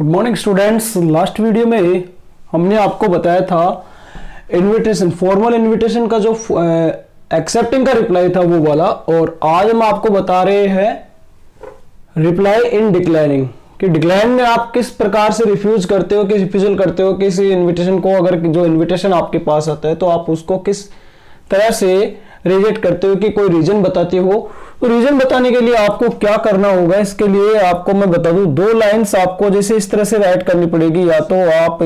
Good morning students. Last video में हमने आपको बताया था इनविटेशन, फॉर्मल इनविटेशन का जो एक्सेप्टिंग का रिप्लाई था वो वाला, और आज हम आपको बता रहे हैं रिप्लाई इन डिक्लाइनिंग कि डिक्लाइन में आप किस प्रकार से रिफ्यूज करते हो, किस रिफ्यूजल करते हो किसी इनविटेशन को। अगर जो इनविटेशन आपके पास आता है तो आप उसको किस तरह से रिजेक्ट करते हो कि कोई रीजन बताते हो। तो रीजन बताने के लिए आपको क्या करना होगा, इसके लिए आपको मैं बता दूं, दो लाइंस आपको जैसे इस तरह से राइट करनी पड़ेगी। या तो आप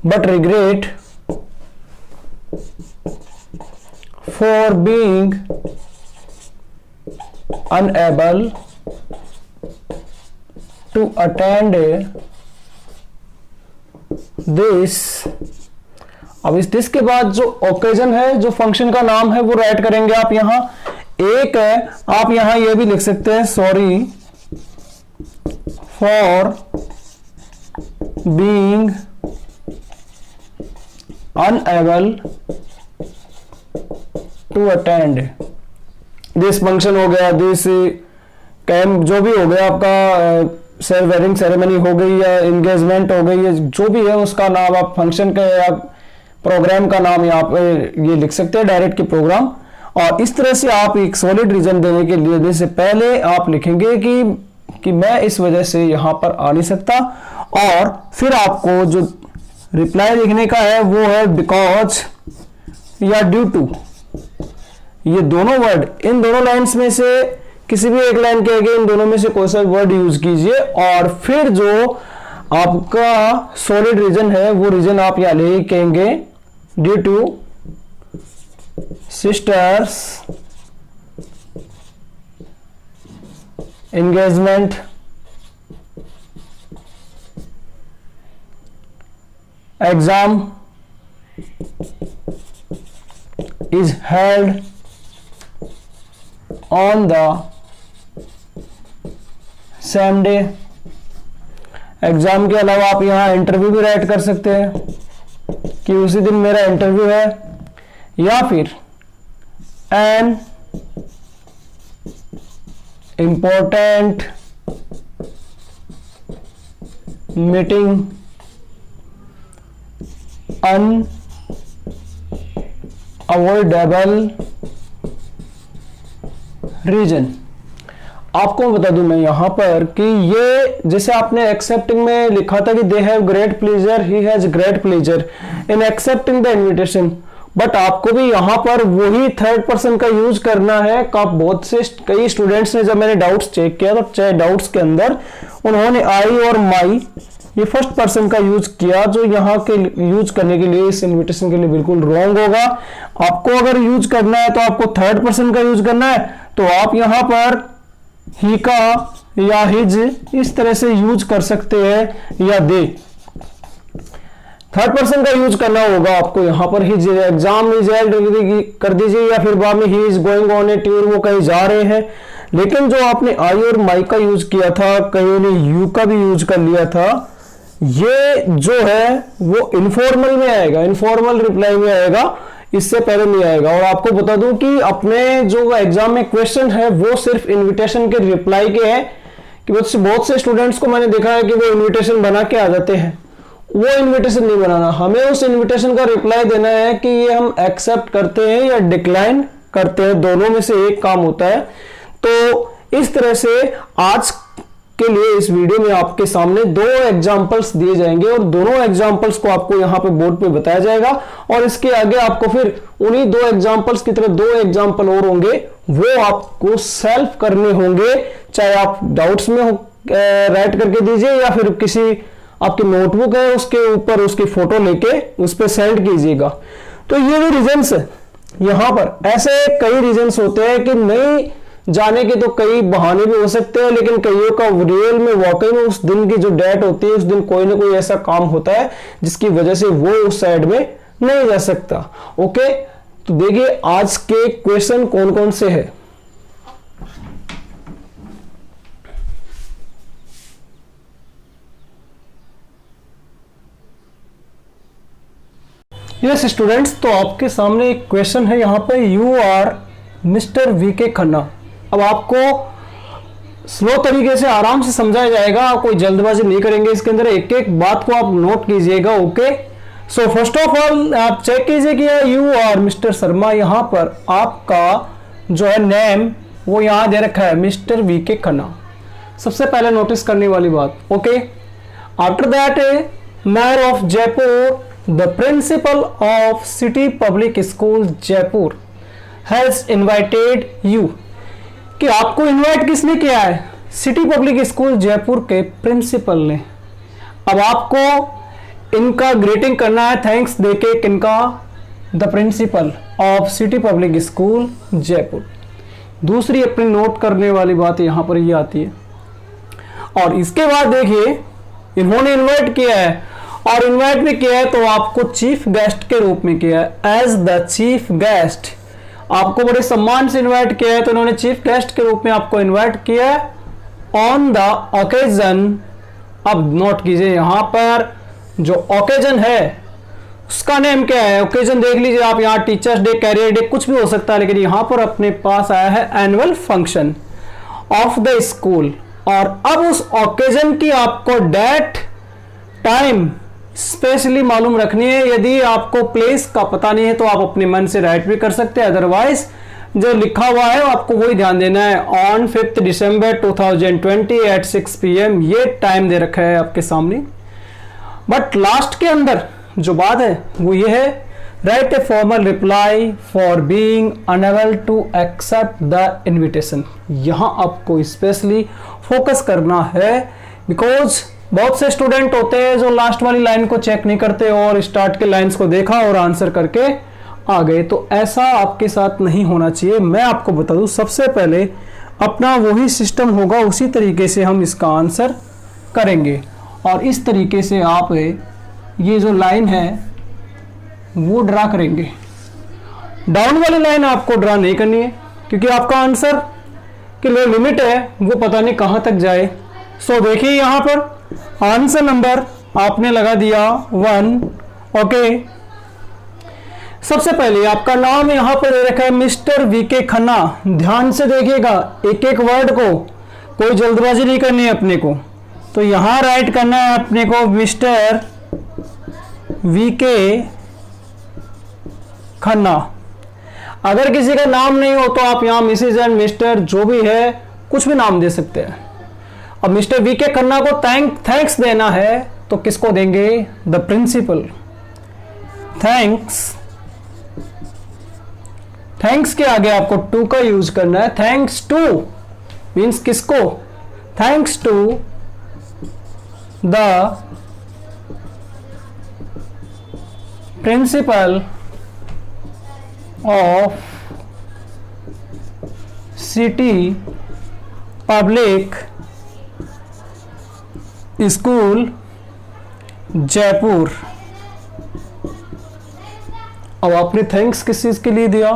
but regret for being unable to attend this. अब इस दिस के बाद जो ओकेजन है, जो फंक्शन का नाम है, वो राइट करेंगे आप यहां। एक है, आप यहां ये भी लिख सकते हैं, sorry for being unable to attend this function हो गया, दिस कैंप जो भी हो गया आपका, वेडिंग सेरेमनी हो गई या एंगेजमेंट हो गई, जो भी है उसका नाम आप फंक्शन का या प्रोग्राम का नाम यहाँ पे ये लिख सकते हैं डायरेक्ट के प्रोग्राम। और इस तरह से आप एक सॉलिड रीजन देने के लिए जैसे पहले आप लिखेंगे कि मैं इस वजह से यहां पर आ नहीं सकता, और फिर आपको जो रिप्लाई लिखने का है वो है बिकॉज या ड्यू टू। ये दोनों वर्ड, इन दोनों लाइंस में से किसी भी एक लाइन के आगे इन दोनों में से कोई सा वर्ड यूज कीजिए, और फिर जो आपका सॉलिड रीजन है वो रीजन आप यहां लिखेंगे due two sisters engagement exam is held on the same day। Exam के अलावा आप यहां इंटरव्यू भी राइट कर सकते हैं कि उसी दिन मेरा इंटरव्यू है, या फिर an important meeting avoidable reason. आपको बता दूं मैं यहां पर कि ये जैसे आपने एक्सेप्टिंग में लिखा था कि they have great pleasure, he has great pleasure in accepting the invitation, but आपको भी यहां पर वही थर्ड पर्सन का यूज करना है। बहुत से कई स्टूडेंट्स ने जब मैंने डाउट्स चेक किया तो डाउट्स के अंदर उन्होंने आई और माई ये फर्स्ट पर्सन का यूज किया, जो यहाँ के यूज करने के लिए इस इनविटेशन के लिए बिल्कुल रॉन्ग होगा। आपको अगर यूज करना है तो आपको थर्ड पर्सन का यूज करना है, तो आप यहां पर ही का या हिज इस तरह से यूज कर सकते हैं, या दे। थर्ड पर्सन का यूज करना होगा आपको यहां पर हिज एग्जाम इज हेल्ड कर दीजिए, या फिर बाद में he is going on A tour, वो कहीं जा रहे हैं। लेकिन जो आपने आई और माई का यूज किया था, कईयों ने यू का भी यूज कर लिया था, ये जो है वो इनफॉर्मल में आएगा, इनफॉर्मल रिप्लाई में आएगा, इससे पहले नहीं आएगा। और आपको बता दूं कि अपने जो एग्जाम में क्वेश्चन है वो सिर्फ इनविटेशन के रिप्लाई के हैं, कि बहुत से स्टूडेंट्स को मैंने देखा है कि वो इनविटेशन बना के आ जाते हैं। वो इनविटेशन नहीं बनाना, हमें उस इनविटेशन का रिप्लाई देना है कि ये हम एक्सेप्ट करते हैं या डिक्लाइन करते हैं, दोनों में से एक काम होता है। तो इस तरह से आज के लिए इस वीडियो में आपके सामने दो एग्जाम्पल्स दिए जाएंगे, और दोनों एग्जाम्पल्स को आपको यहाँ पे बोर्ड पे बताया जाएगा, और इसके आगे आपको फिर उन्हीं दो एग्जाम्पल्स की तरह दो एग्जाम्पल और होंगे, वो आपको सेल्फ करने होंगे। चाहे आप डाउट्स में राइट करके दीजिए, या फिर किसी आपकी नोटबुक है उसके ऊपर उसकी फोटो लेके उस पर सेंड कीजिएगा। तो ये भी रीजंस यहां पर, ऐसे कई रीजंस होते हैं कि नहीं जाने के तो कई बहाने भी हो सकते हैं, लेकिन कईयों का रियल में वाकई में उस दिन की जो डेट होती है, उस दिन कोई ना कोई ऐसा काम होता है जिसकी वजह से वो उस साइड में नहीं जा सकता। ओके, तो देखिए आज के क्वेश्चन कौन कौन से हैं। यस स्टूडेंट्स, तो आपके सामने एक क्वेश्चन है यहाँ पे, यू आर मिस्टर वी के खन्ना। अब आपको स्लो तरीके से आराम से समझाया जाएगा, कोई जल्दबाजी नहीं करेंगे इसके अंदर, एक एक बात को आप नोट कीजिएगा। Okay, so first of all आप चेक कीजिए कि यू और मिस्टर शर्मा, यहां पर आपका जो है नेम वो यहां दे रखा है मिस्टर वीके खन्ना, सबसे पहले नोटिस करने वाली बात। Okay, after that mayor of Jaipur, the principal of City Public School Jaipur has invited you, कि आपको इनवाइट किसने किया है? सिटी पब्लिक स्कूल जयपुर के प्रिंसिपल ने। अब आपको इनका ग्रीटिंग करना है थैंक्स देके, किनका? The principal of City Public School Jaipur. दूसरी अपनी नोट करने वाली बात यहां पर ये आती है, और इसके बाद देखिए इन्होंने इनवाइट किया है, और इनवाइट भी किया है तो आपको चीफ गेस्ट के रूप में किया है, एज द चीफ गेस्ट। आपको बड़े सम्मान से इनवाइट किया है, तो इन्होंने चीफ गेस्ट के रूप में आपको इनवाइट किया है ऑन द ओकेजन। अब नोट कीजिए यहां पर जो ओकेजन है उसका नेम क्या है? ओकेजन देख लीजिए आप, यहाँ टीचर्स डे, कैरियर डे, कुछ भी हो सकता है, लेकिन यहां पर अपने पास आया है annual function of the school. और अब उस ओकेजन की आपको डेट, टाइम स्पेशली मालूम रखनी है। यदि आपको प्लेस का पता नहीं है तो आप अपने मन से राइट भी कर सकते हैं, अदरवाइज जो लिखा हुआ है आपको वही ध्यान देना है। ऑन 5 दिसंबर 2020 एट 6 PM, ये टाइम दे रखा है आपके सामने। बट लास्ट के अंदर जो बात है वो ये है, write a formal reply for being unable to accept the invitation. यहां आपको स्पेशली फोकस करना है, बिकॉज बहुत से स्टूडेंट होते हैं जो लास्ट वाली लाइन को चेक नहीं करते और स्टार्ट के लाइंस को देखा और आंसर करके आ गए, तो ऐसा आपके साथ नहीं होना चाहिए। मैं आपको बता दूं, सबसे पहले अपना वही सिस्टम होगा, उसी तरीके से हम इसका आंसर करेंगे, और इस तरीके से आप ये जो लाइन है वो ड्रा करेंगे। डाउन वाली लाइन आपको ड्रा नहीं करनी है, क्योंकि आपका आंसर की जो लिमिट है वो पता नहीं कहां तक जाए। सो देखिए यहां पर आंसर नंबर आपने लगा दिया 1। ओके, सबसे पहले आपका नाम यहां पर दे रखा है मिस्टर वीके खन्ना। ध्यान से देखिएगा एक एक वर्ड को, कोई जल्दबाजी नहीं करनी है अपने को। तो यहां राइट करना है अपने को मिस्टर वीके खन्ना। अगर किसी का नाम नहीं हो तो आप यहां मिसेज एंड मिस्टर जो भी है कुछ भी नाम दे सकते हैं। अब मिस्टर वीके खन्ना को थैंक्स देना है तो किसको देंगे? The principal. थैंक्स के आगे आपको टू का यूज करना है। थैंक्स टू मीन्स किसको? Thanks to the principal of City Public School Jaipur. अब आपने थैंक्स किस चीज के लिए दिया?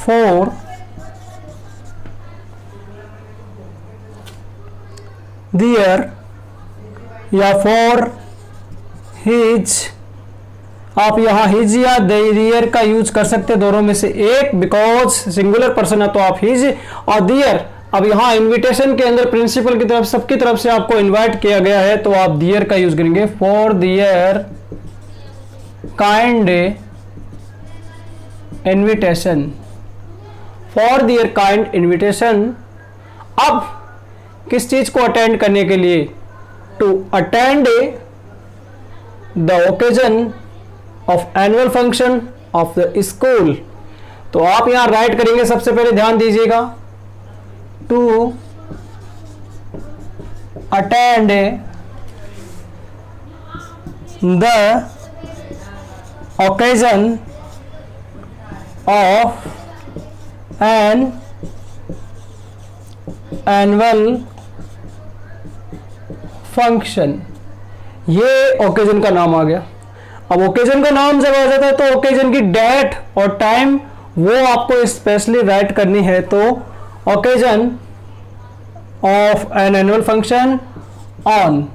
फॉर दियर या फॉर हिज। आप यहां हिज या दियर का यूज कर सकते हैं, दोनों में से एक, बिकॉज सिंगुलर पर्सन है तो आप हिज और दियर। अब यहां इनविटेशन के अंदर प्रिंसिपल की तरफ, सबकी तरफ से आपको इनवाइट किया गया है तो आप दियर का यूज करेंगे। For their kind invitation, for their kind invitation. अब किस चीज को अटेंड करने के लिए? To attend the occasion of annual function of the school. तो आप यहां राइट करेंगे, सबसे पहले ध्यान दीजिएगा, to attend the occasion of an annual function. ये ओकेजन का नाम आ गया। अब ओकेजन का नाम जब आ जाता है तो ओकेजन की डेट और टाइम वो आपको स्पेशली राइट करनी है। तो occasion of an annual function on,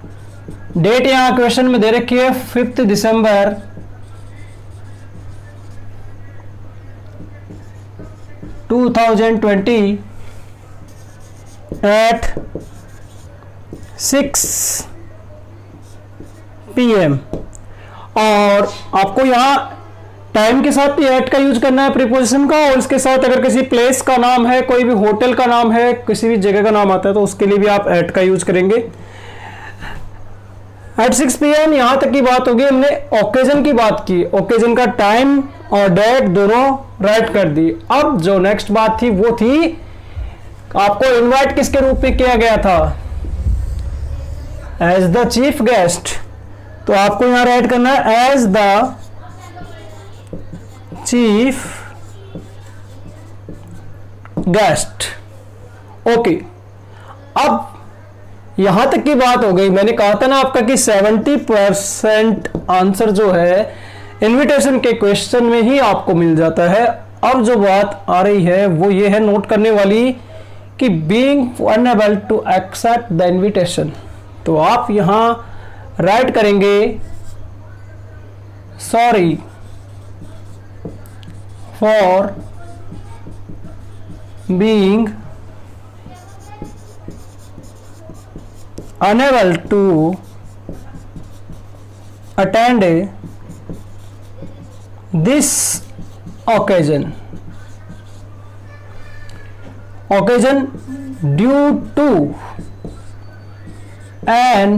date यहां क्वेश्चन में दे रखी है 5 दिसंबर 2020 at 6 PM। और आपको यहाँ टाइम के साथ भी एट का यूज करना है प्रीपोजिशन का, और इसके साथ अगर किसी प्लेस का नाम है, कोई भी होटल का नाम है, किसी भी जगह का नाम आता है तो उसके लिए भी आप एट का यूज करेंगे। एट 6 PM यहां तक की बात होगी। हमने ओकेजन की बात की, ओकेजन का टाइम और डेट दोनों राइट कर दी। अब जो नेक्स्ट बात थी वो थी आपको इनवाइट किसके रूप में किया गया था, एज द चीफ गेस्ट। तो आपको यहां राइट करना है as the chief guest. Okay, अब यहां तक की बात हो गई। मैंने कहा था ना आपका कि 70% आंसर जो है इनविटेशन के क्वेश्चन में ही आपको मिल जाता है। अब जो बात आ रही है वो ये है नोट करने वाली कि being unable to accept the invitation. तो आप यहां राइट करेंगे sorry for being unable to attend this occasion due to an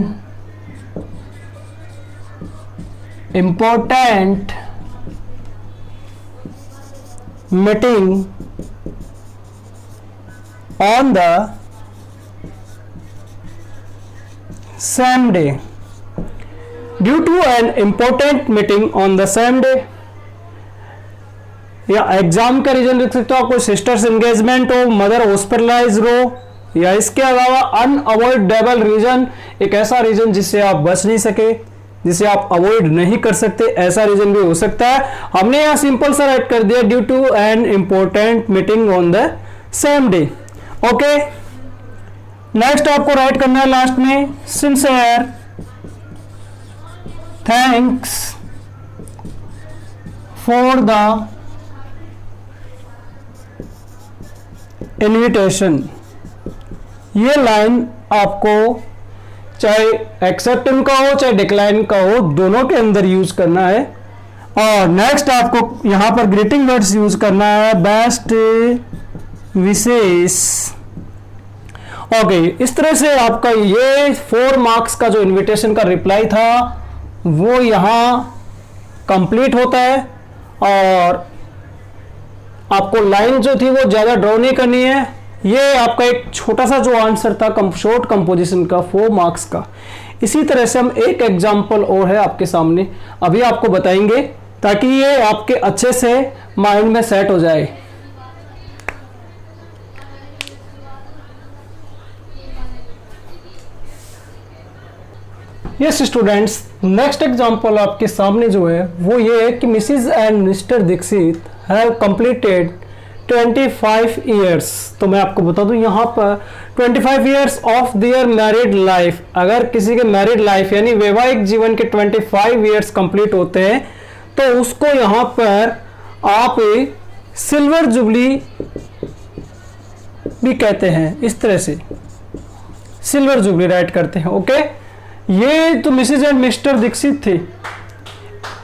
important meeting on the same day, due to an important meeting on the same day। या exam का reason लिख सकते हो आप, कोई सिस्टर्स एंगेजमेंट हो, mother hospitalise हो, या इसके अलावा अनअवॉइडेबल रीजन, एक ऐसा रीजन जिससे आप बच नहीं सके, जिसे आप अवॉइड नहीं कर सकते, ऐसा रीजन भी हो सकता है। हमने यहां सिंपल सा राइट कर दिया due to an important meeting on the same day. Okay, next आपको राइट करना है लास्ट में sincere thanks for the invitation. ये लाइन आपको चाहे एक्सेप्टेंस का हो चाहे डिक्लाइन का हो, दोनों के अंदर यूज करना है। और नेक्स्ट आपको यहां पर ग्रीटिंग वर्ड्स यूज करना है, बेस्ट विशेष। ओके, इस तरह से आपका ये 4 मार्क्स का जो इनविटेशन का रिप्लाई था वो यहां कंप्लीट होता है। और आपको लाइन जो थी वो ज्यादा ड्रॉ नहीं करनी है। ये आपका एक छोटा सा जो आंसर था शॉर्ट कंपोजिशन का 4 मार्क्स का। इसी तरह से हम एक एग्जांपल और है आपके सामने, अभी आपको बताएंगे ताकि ये आपके अच्छे से माइंड में सेट हो जाए। यस स्टूडेंट्स, नेक्स्ट एग्जांपल आपके सामने जो है वो ये है कि Mrs and Mr Dixit have completed 25 years. तो मैं आपको बता दूं यहाँ पर 25 years of their married life. अगर किसी के मैरिड लाइफ यानी वैवाहिक जीवन के 25 ईयर्स कंप्लीट होते हैं तो उसको यहाँ पर आप सिल्वर जुबली भी कहते हैं। इस तरह से सिल्वर जुबली राइट करते हैं। ओके, ये तो मिसेज एंड मिस्टर दीक्षित थे,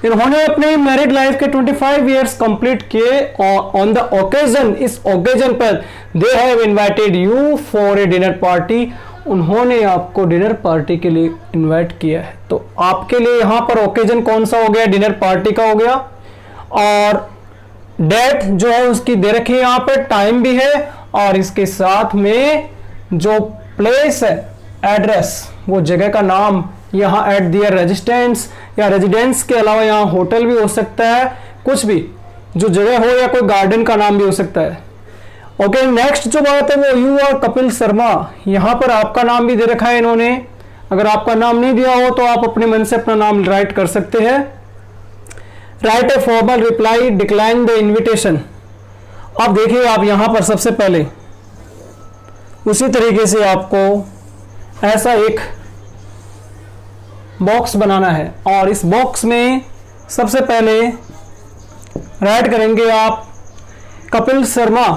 इन्होंने अपने मैरिड लाइफ के 25 इयर्स कंप्लीट किए। ऑन द ओकेजन, इस ओकेजन पर they have invited you for a dinner party. उन्होंने आपको डिनर पार्टी के लिए इनवाइट किया है। तो आपके लिए यहां पर ओकेजन कौन सा हो गया, डिनर पार्टी का हो गया। और डेट जो है उसकी दे रखी है, यहां पर टाइम भी है, और इसके साथ में जो प्लेस है, एड्रेस, वो जगह का नाम यहाँ एट दियर रेजिडेंस, या रेजिडेंस के अलावा यहाँ होटल भी हो सकता है, कुछ भी जो जगह हो, या कोई गार्डन का नाम भी हो सकता है। ओके, नेक्स्ट जो बात है वो यू और कपिल शर्मा। यहाँ पर आपका नाम भी दे रखा है इन्होंने। अगर आपका नाम नहीं दिया हो तो आप अपने मन से अपना नाम राइट कर सकते हैं। Right a formal reply, decline the invitation. अब देखिए, आप यहां पर सबसे पहले उसी तरीके से आपको ऐसा एक बॉक्स बनाना है, और इस बॉक्स में सबसे पहले राइट करेंगे आप कपिल शर्मा।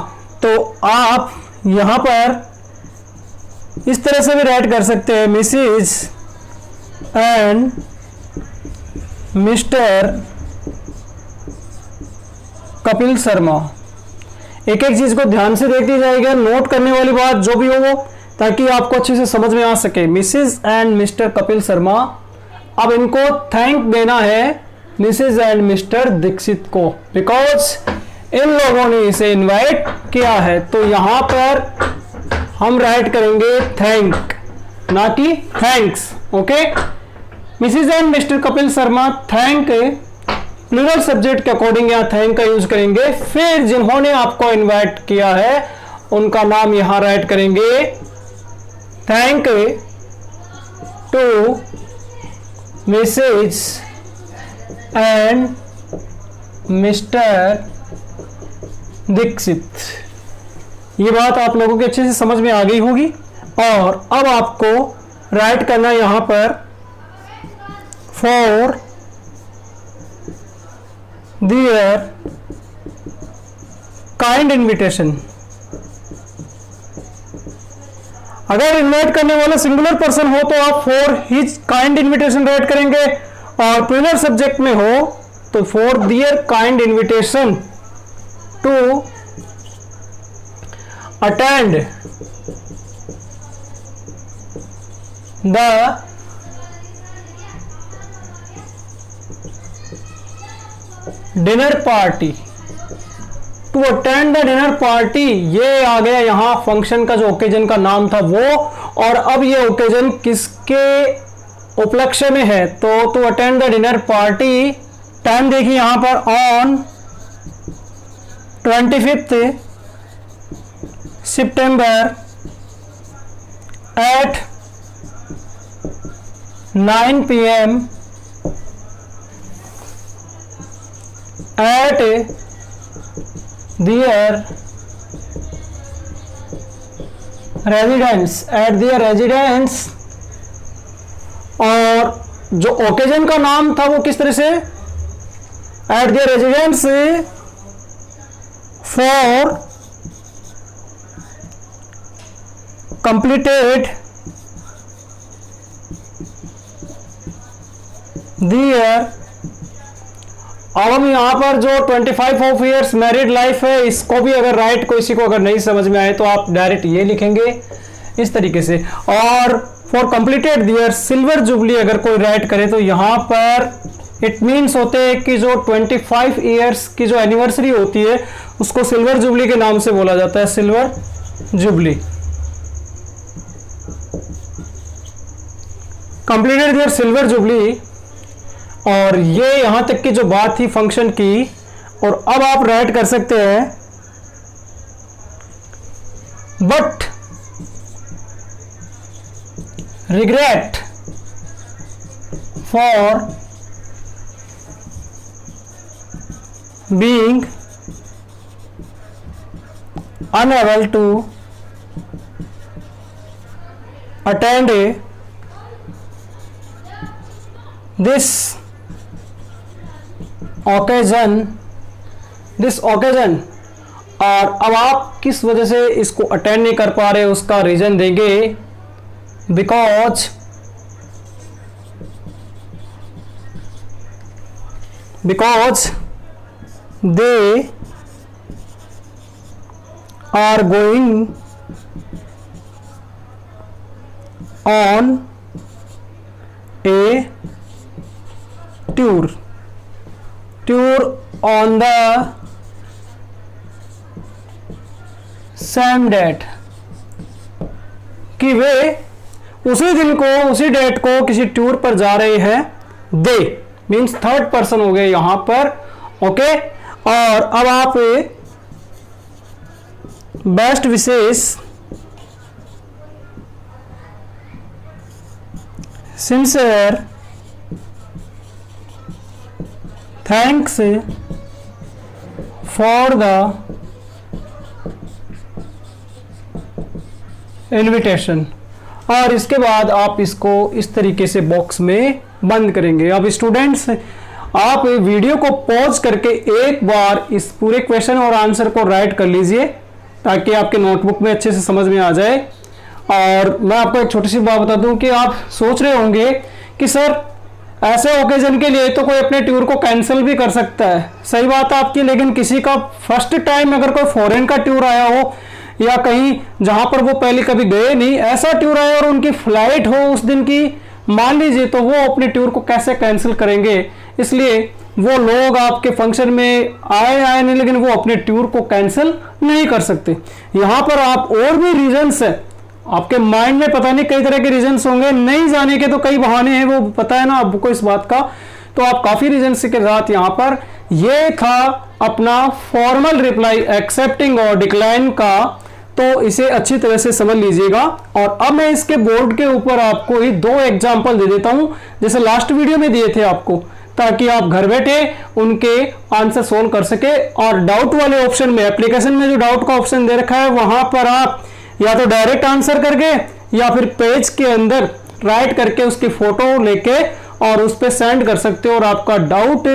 तो आप यहां पर इस तरह से भी राइट कर सकते हैं, Mrs and Mr Kapil Sharma. एक एक चीज को ध्यान से देखती जाएगा, नोट करने वाली बात जो भी हो वो, ताकि आपको अच्छे से समझ में आ सके। Mrs and Mr Kapil Sharma, अब इनको थैंक देना है मिसेज एंड मिस्टर दीक्षित को, बिकॉज इन लोगों ने इसे इनवाइट किया है। तो यहां पर हम राइट करेंगे थैंक, ना कि thanks. Okay, Mrs and Mr Kapil Sharma thank, plural subject के अकॉर्डिंग यहाँ थैंक का यूज करेंगे। फिर जिन्होंने आपको इनवाइट किया है उनका नाम यहां राइट करेंगे, thank to Mrs and Mr Dixit. ये बात आप लोगों के अच्छे से समझ में आ गई होगी। और अब आपको राइट करना यहां पर फॉर देयर काइंड इनविटेशन। अगर इनवाइट करने वाला सिंगुलर पर्सन हो तो आप for his kind invitation write करेंगे, और प्लूरल सब्जेक्ट में हो तो for their kind invitation to attend the dinner party. To attend the dinner party, ये आ गया यहां फंक्शन का जो ओकेजन का नाम था वो। और अब ये ओकेजन किसके उपलक्ष्य में है, तो to attend the dinner party, time देखिए यहां पर on 25 September at 9 PM at their residence। और जो ओकेजन का नाम था वो किस तरह से, eight their residence for completed their। अब हम यहाँ पर जो 25 ऑफ ईयर्स मैरिड लाइफ है, इसको भी अगर राइट को इसी को अगर नहीं समझ में आए तो आप डायरेक्ट ये लिखेंगे इस तरीके से। और for completed their silver jubilee अगर कोई राइट करे तो यहाँ पर इट मीन्स होते हैं कि जो 25 ईयर्स की जो एनिवर्सरी होती है उसको सिल्वर जुबली के नाम से बोला जाता है, silver jubilee. Completed their silver jubilee. और ये यहां तक की जो बात थी फंक्शन की, और अब आप राइट कर सकते हैं but regret for being unable to attend this occasion. और अब आप किस वजह से इसको अटेंड नहीं कर पा रहे उसका रीजन देंगे, because they are going on a tour on the same date, कि वे उसी दिन को उसी डेट को किसी टूर पर जा रहे हैं। दे मीन्स थर्ड पर्सन हो गए यहां पर। ओके, और अब आप best wishes sincere thanks for the invitation, और इसके बाद आप इसको इस तरीके से बॉक्स में बंद करेंगे। अब स्टूडेंट्स आप वीडियो को पॉज करके एक बार इस पूरे क्वेश्चन और आंसर को राइट कर लीजिए ताकि आपके नोटबुक में अच्छे से समझ में आ जाए। और मैं आपको एक छोटी सी बात बता दूं कि आप सोच रहे होंगे कि सर ऐसे ओकेजन के लिए तो कोई अपने टूर को कैंसिल भी कर सकता है। सही बात है आपकी, लेकिन किसी का फर्स्ट टाइम अगर कोई फॉरेन का टूर आया हो या कहीं जहां पर वो पहले कभी गए नहीं, ऐसा टूर आया और उनकी फ्लाइट हो उस दिन की, मान लीजिए, तो वो अपने टूर को कैसे कैंसिल करेंगे। इसलिए वो लोग आपके फंक्शन में आए नहीं, लेकिन वो अपने टूर को कैंसिल नहीं कर सकते। यहां पर आप और भी रीजंस है, आपके माइंड में पता नहीं कई तरह के रीजंस होंगे, नहीं जाने के तो कई बहाने हैं, वो पता है ना आपको इस बात का। तो आप काफी रीजंस के साथ यहां पर, ये था अपना फॉर्मल रिप्लाई एक्सेप्टिंग और डिक्लाइन का, तो इसे अच्छी तरह से समझ लीजिएगा। और अब मैं इसके बोर्ड के ऊपर आपको ही 2 एग्जाम्पल दे देता हूं, जैसे लास्ट वीडियो में दिए थे आपको, ताकि आप घर बैठे उनके आंसर सोल्व कर सके। और डाउट वाले ऑप्शन में, एप्लीकेशन में जो डाउट का ऑप्शन दे रखा है, वहां पर आप या तो डायरेक्ट आंसर करके या फिर पेज के अंदर राइट करके उसकी फोटो लेके और उस पर सेंड कर सकते हो, और आपका डाउट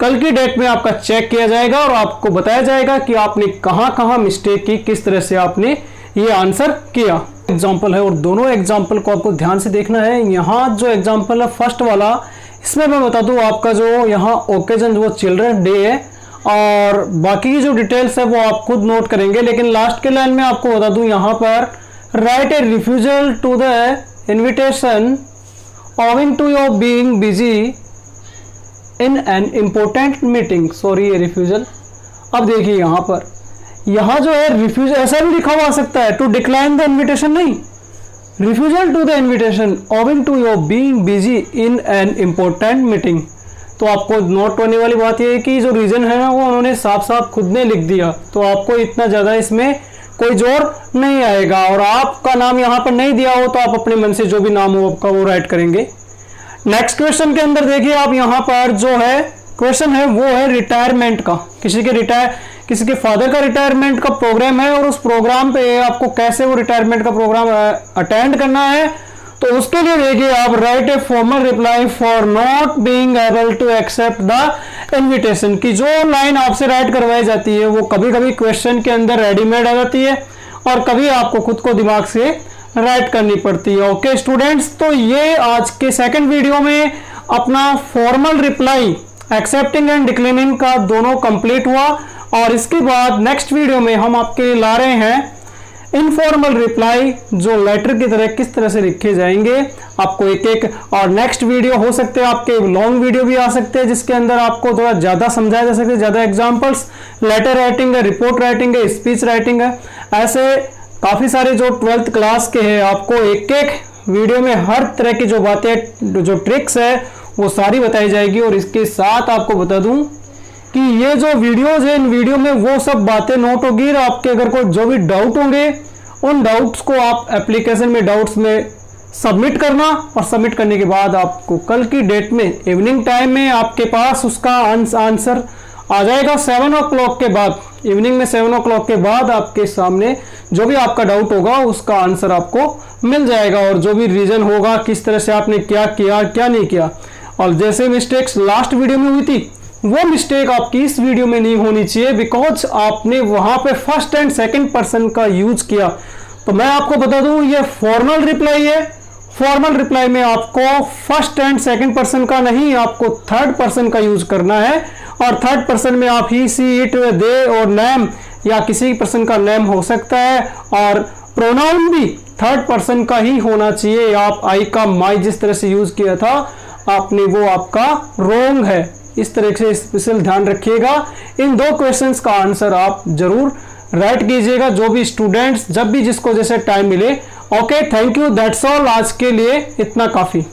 कल की डेट में आपका चेक किया जाएगा और आपको बताया जाएगा कि आपने कहां मिस्टेक की, किस तरह से आपने ये आंसर किया। एग्जाम्पल है और दोनों एग्जाम्पल को आपको ध्यान से देखना है। यहाँ जो एग्जाम्पल है फर्स्ट वाला, इसमें मैं बता दूं आपका जो यहाँ ओकेजन वो चिल्ड्रन डे है, और बाकी की जो डिटेल्स है वो आप खुद नोट करेंगे। लेकिन लास्ट के लाइन में आपको बता दूं, यहाँ पर write a refusal to the invitation owing to your being busy in an important meeting. Sorry, ये रिफ्यूजल। अब देखिए यहाँ पर, यहाँ जो है रिफ्यूजल ऐसा भी लिखा हुआ आ सकता है, टू डिक्लाइन द इन्विटेशन नहीं, refusal to the invitation owing to your being busy in an important meeting. तो आपको नोट होने वाली बात यह है कि जो रीजन है ना वो उन्होंने साफ साफ खुद ने लिख दिया, तो आपको इतना ज्यादा इसमें कोई जोर नहीं आएगा। और आपका नाम यहाँ पर नहीं दिया हो तो आप अपने मन से जो भी नाम हो आपका वो राइट करेंगे। नेक्स्ट क्वेश्चन के अंदर देखिए आप, यहाँ पर जो है क्वेश्चन है वो है रिटायरमेंट का। किसी के फादर का रिटायरमेंट का प्रोग्राम है और उस प्रोग्राम पे आपको कैसे वो रिटायरमेंट का प्रोग्राम अटेंड करना है। तो उसके लिए देखिए आप write a formal reply for not being able to accept the invitation की जो लाइन आपसे राइट करवाई जाती है वो कभी कभी क्वेश्चन के अंदर रेडीमेड आ जाती है और कभी आपको खुद को दिमाग से राइट करनी पड़ती है। ओके स्टूडेंट्स, तो ये आज के सेकंड वीडियो में अपना formal reply accepting and declining का दोनों कंप्लीट हुआ और इसके बाद नेक्स्ट वीडियो में हम आपके लिए ला रहे हैं इनफॉर्मल रिप्लाई जो लेटर की तरह किस तरह से लिखे जाएंगे आपको एक एक। और नेक्स्ट वीडियो हो सकते हैं आपके लॉन्ग वीडियो भी आ सकते हैं जिसके अंदर आपको थोड़ा ज्यादा समझाया जा सकता है, ज्यादा एग्जांपल्स, लेटर राइटिंग है, रिपोर्ट राइटिंग है, स्पीच राइटिंग है, ऐसे काफी सारे जो 12th क्लास के हैं आपको एक एक वीडियो में हर तरह की जो बातें जो ट्रिक्स है वो सारी बताई जाएगी। और इसके साथ आपको बता दूं कि ये जो वीडियोस है इन वीडियो में वो सब बातें नोट होगी और आपके अगर कोई जो भी डाउट होंगे उन डाउट्स को आप एप्लीकेशन में डाउट्स में सबमिट करना और सबमिट करने के बाद आपको कल की डेट में इवनिंग टाइम में आपके पास उसका आंसर आ जाएगा 7 o'clock के बाद। इवनिंग में 7 o'clock के बाद आपके सामने जो भी आपका डाउट होगा उसका आंसर आपको मिल जाएगा और जो भी रीजन होगा किस तरह से आपने क्या किया क्या नहीं किया। और जैसे मिस्टेक्स लास्ट वीडियो में हुई थी वो मिस्टेक आपकी इस वीडियो में नहीं होनी चाहिए बिकॉज आपने वहां पे फर्स्ट एंड सेकंड पर्सन का यूज किया। तो मैं आपको बता दूं ये फॉर्मल रिप्लाई है, फॉर्मल रिप्लाई में आपको फर्स्ट एंड सेकंड पर्सन का नहीं आपको थर्ड पर्सन का यूज करना है और थर्ड पर्सन में आप ही, सी, इट, दे और नेम या किसी पर्सन का नेम हो सकता है और प्रोनाउन भी थर्ड पर्सन का ही होना चाहिए। आप आई का माई जिस तरह से यूज किया था आपने वो आपका रॉन्ग है, इस तरह से स्पेशल ध्यान रखिएगा। इन 2 क्वेश्चंस का आंसर आप जरूर राइट कीजिएगा जो भी स्टूडेंट्स जब भी जिसको जैसे टाइम मिले। Okay, thank you, that's all, आज के लिए इतना काफी।